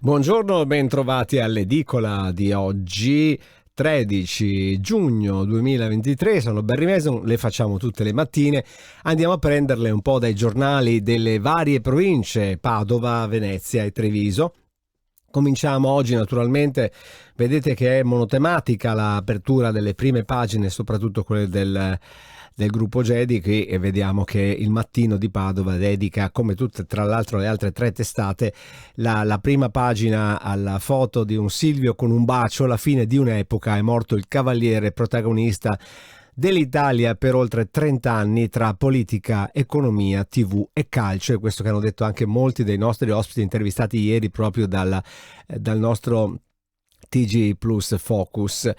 Buongiorno, bentrovati all'edicola di oggi, 13 giugno 2023. Sono Barry Mason, le facciamo tutte le mattine. Andiamo a prenderle un po' dai giornali delle varie province, Padova, Venezia e Treviso. Cominciamo oggi naturalmente, vedete che è monotematica l'apertura delle prime pagine, soprattutto quelle del gruppo Gedi, e vediamo che il Mattino di Padova dedica, come tutte tra l'altro le altre tre testate, la prima pagina alla foto di un Silvio con un bacio. La fine di un'epoca, è morto il cavaliere protagonista dell'Italia per oltre 30 anni tra politica, economia, TV e calcio. E questo che hanno detto anche molti dei nostri ospiti intervistati ieri proprio dal nostro TG Plus Focus.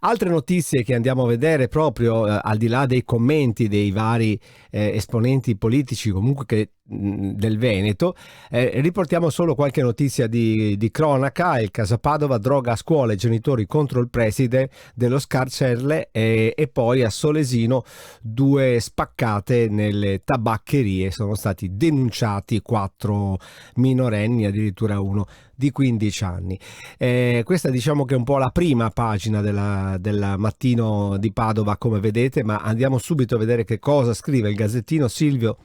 Altre notizie che andiamo a vedere proprio al di là dei commenti dei vari esponenti politici comunque del Veneto, riportiamo solo qualche notizia di cronaca. Il caso Padova, droga a scuola, i genitori contro il preside dello Scarcelle, e poi a Solesino 2 spaccate nelle tabaccherie. Sono stati denunciati 4 minorenni, addirittura uno di 15 anni. Questa diciamo che è un po' la prima pagina del Mattino di Padova, come vedete, ma andiamo subito a vedere che cosa scrive il Gazzettino. Silvio,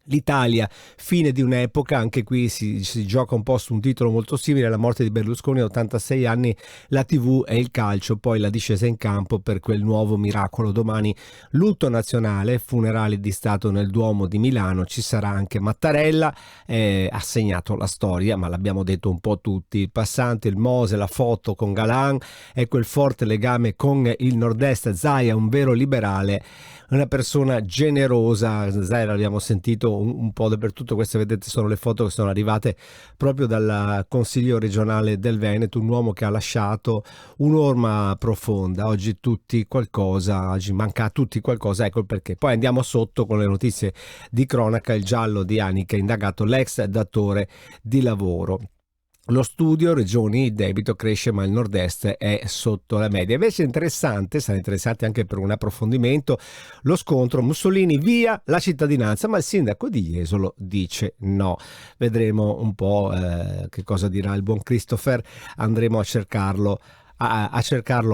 l'Italia, fine di un'epoca. Anche qui si gioca un po' su un titolo molto simile: la morte di Berlusconi a 86 anni, la TV e il calcio, poi la discesa in campo per quel nuovo miracolo. Domani lutto nazionale, funerali di Stato nel Duomo di Milano, ci sarà anche Mattarella, ha segnato la storia, ma l'abbiamo detto un po' tutti: il passante, il Mose, la foto con Galan e quel forte legame con il nord-est. Zaia, un vero liberale, una persona generosa. Zaia l'abbiamo sentito un po' dappertutto. Queste, vedete, sono le foto che sono arrivate proprio dal Consiglio regionale del Veneto. Un uomo che ha lasciato un'orma profonda. Oggi manca a tutti qualcosa, ecco il perché. Poi andiamo sotto con le notizie di cronaca. Il giallo di Anica, indagato l'ex datore di lavoro. Lo studio, regioni, il debito cresce ma il nord-est è sotto la media. Invece sarà interessante anche per un approfondimento lo scontro Mussolini via la cittadinanza, ma il sindaco di Jesolo dice no. Vedremo un po' che cosa dirà il buon Christopher, andremo a cercarlo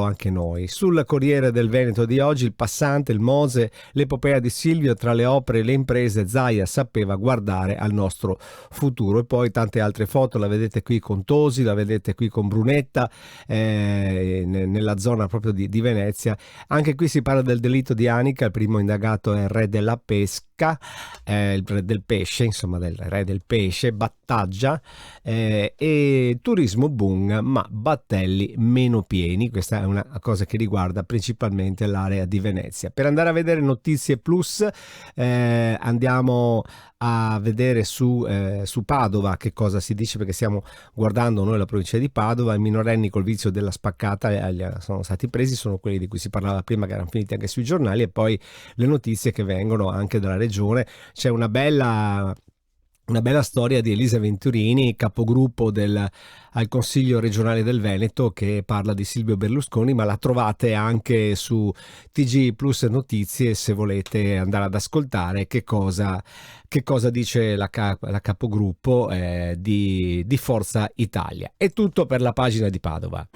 anche noi. Sul Corriere del Veneto di oggi, il passante, il Mose, l'epopea di Silvio, tra le opere e le imprese, Zaia sapeva guardare al nostro futuro. E poi tante altre foto, la vedete qui con Tosi, la vedete qui con Brunetta, nella zona proprio di Venezia. Anche qui si parla del delitto di Anica. Il primo indagato è il re della pesca, il re del pesce, insomma del re del pesce, battaggia, e turismo boom ma battelli meno pieni. Questa è una cosa che riguarda principalmente l'area di Venezia. Per andare a vedere notizie plus, andiamo a vedere su Padova che cosa si dice, perché stiamo guardando noi la provincia di Padova. I minorenni col vizio della spaccata sono stati presi, sono quelli di cui si parlava prima, che erano finiti anche sui giornali. E poi le notizie che vengono anche dalla regione. C'è una bella storia di Elisa Venturini, capogruppo al Consiglio regionale del Veneto, che parla di Silvio Berlusconi, ma la trovate anche su TG Plus Notizie se volete andare ad ascoltare che cosa dice la capogruppo di Forza Italia. È tutto per la pagina di Padova.